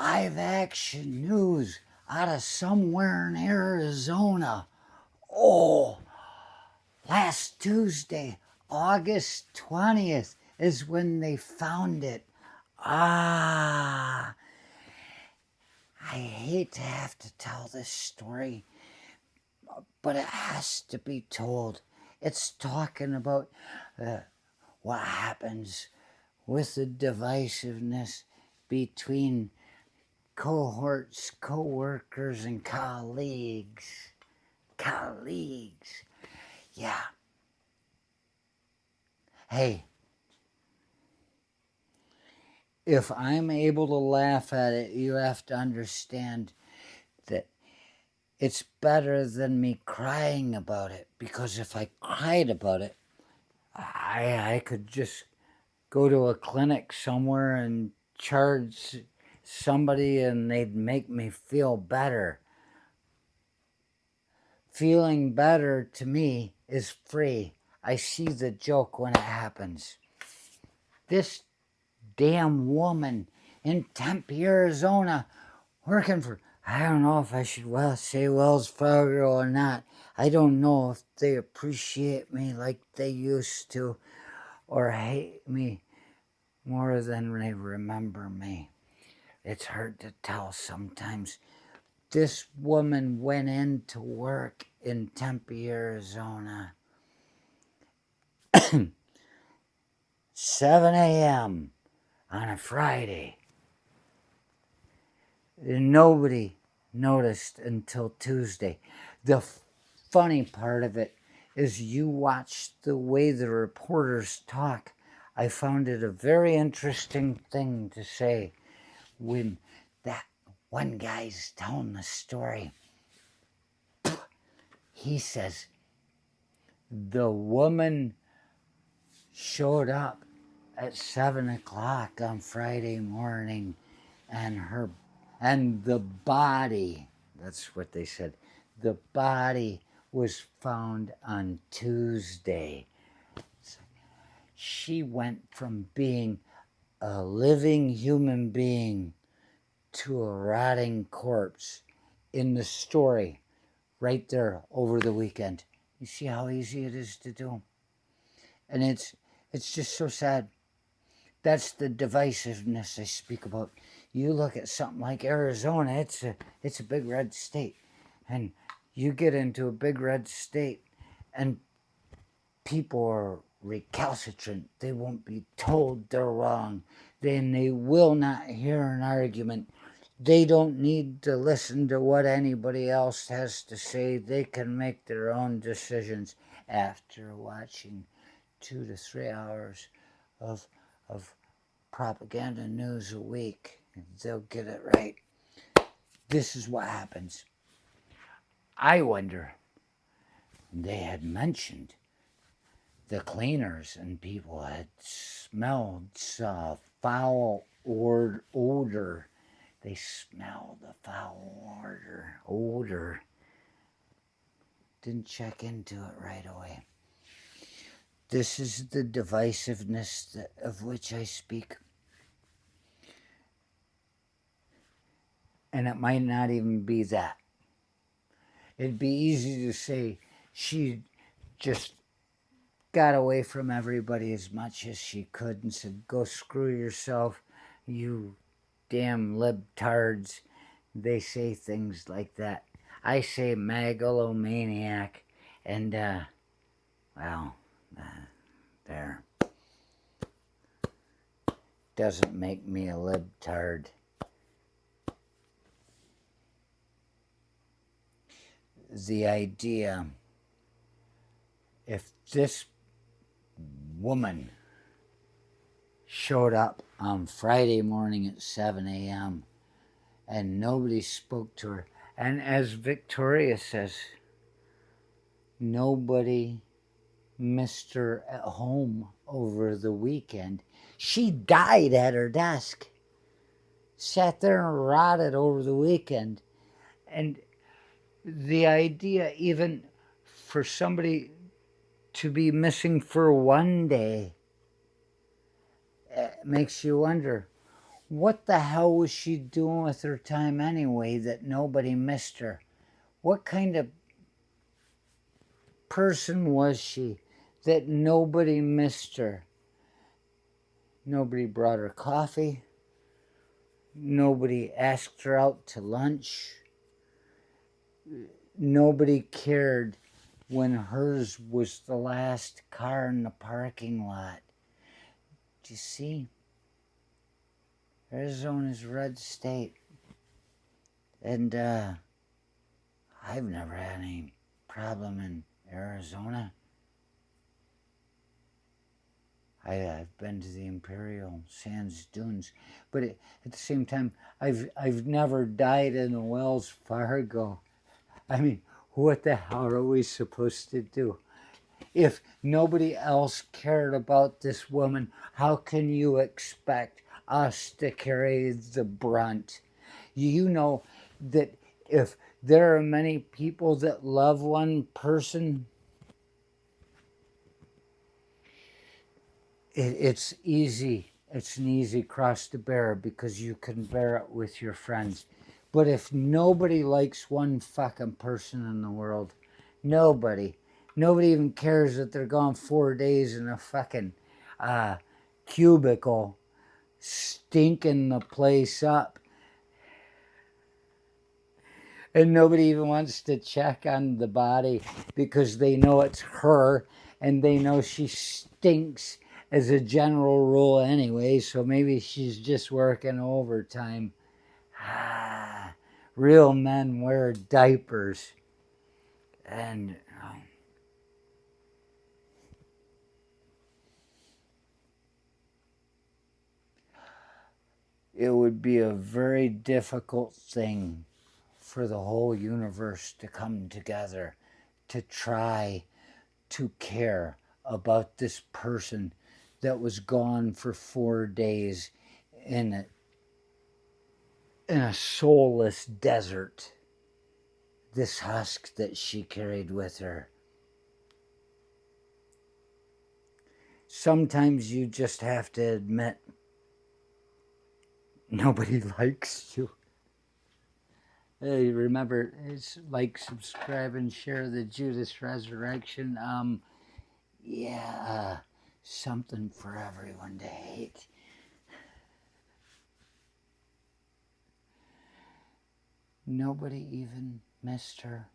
live action news out of somewhere in Arizona. Oh, last Tuesday, August 20th, is when they found it. I hate to have to tell this story, but it has to be told. It's talking about what happens with the divisiveness between cohorts, co-workers, and colleagues. Yeah. Hey, if I'm able to laugh at it, you have to understand that it's better than me crying about it, because if I cried about it, I could just go to a clinic somewhere and charge somebody and they'd make me feel better. Feeling better to me is free. I see the joke when it happens. This damn woman in Tempe, Arizona, working for, I don't know if I should say Wells Fargo or not. I don't know if they appreciate me like they used to or hate me more than they remember me. It's hard to tell sometimes. This woman went into work in Tempe, Arizona, 7 a.m. on a Friday. Nobody noticed until Tuesday. The funny part of it is you watch the way the reporters talk. I found it a very interesting thing to say when that one guy's telling the story. He says the woman showed up at 7 o'clock on Friday morning, and the body, that's what they said, the body was found on Tuesday. She went from being a living human being to a rotting corpse in the story right there over the weekend. You see how easy it is to do? And it's just so sad. That's the divisiveness I speak about. You look at something like Arizona, it's a big red state. And you get into a big red state and people are recalcitrant. They won't be told they're wrong. Then they will not hear an argument. They don't need to listen to what anybody else has to say. They can make their own decisions after watching 2 to 3 hours of propaganda news a week. They'll get it right. This is what happens. I wonder, they had mentioned the cleaners and people had smelled foul odor. They smelled the foul odor. Didn't check into it right away. This is the divisiveness of which I speak. And it might not even be that. It'd be easy to say she just got away from everybody as much as she could and said, go screw yourself, you damn libtards. They say things like that. I say megalomaniac, and, well, there. Doesn't make me a libtard. The idea, if this woman showed up on Friday morning at 7 a.m. and nobody spoke to her, and as Victoria says, nobody missed her at home over the weekend. She died at her desk, sat there and rotted over the weekend. And the idea, even for somebody to be missing for one day, makes you wonder, What the hell was she doing with her time anyway that nobody missed her? What kind of person was she that nobody missed her? Nobody brought her coffee. Nobody asked her out to lunch. Nobody cared when hers was the last car in the parking lot. Do you see? Arizona's a red state. And I've never had any problem in Arizona. I've been to the Imperial Sands Dunes, but at the same time, I've never died in the Wells Fargo. I mean, what the hell are we supposed to do? If nobody else cared about this woman, how can you expect us to carry the brunt? You know that if there are many people that love one person, it's easy. It's an easy cross to bear because you can bear it with your friends. But if nobody likes one fucking person in the world, nobody even cares that they're gone 4 days in a fucking cubicle, stinking the place up. And nobody even wants to check on the body because they know it's her and they know she stinks as a general rule anyway, so maybe she's just working overtime. Real men wear diapers. And it would be a very difficult thing for the whole universe to come together to try to care about this person that was gone for 4 days in a soulless desert. This husk that she carried with her. Sometimes you just have to admit nobody likes you. Hey, remember, it's like, subscribe, and share the Judas Resurrection. Yeah, something for everyone to hate. Nobody even missed her.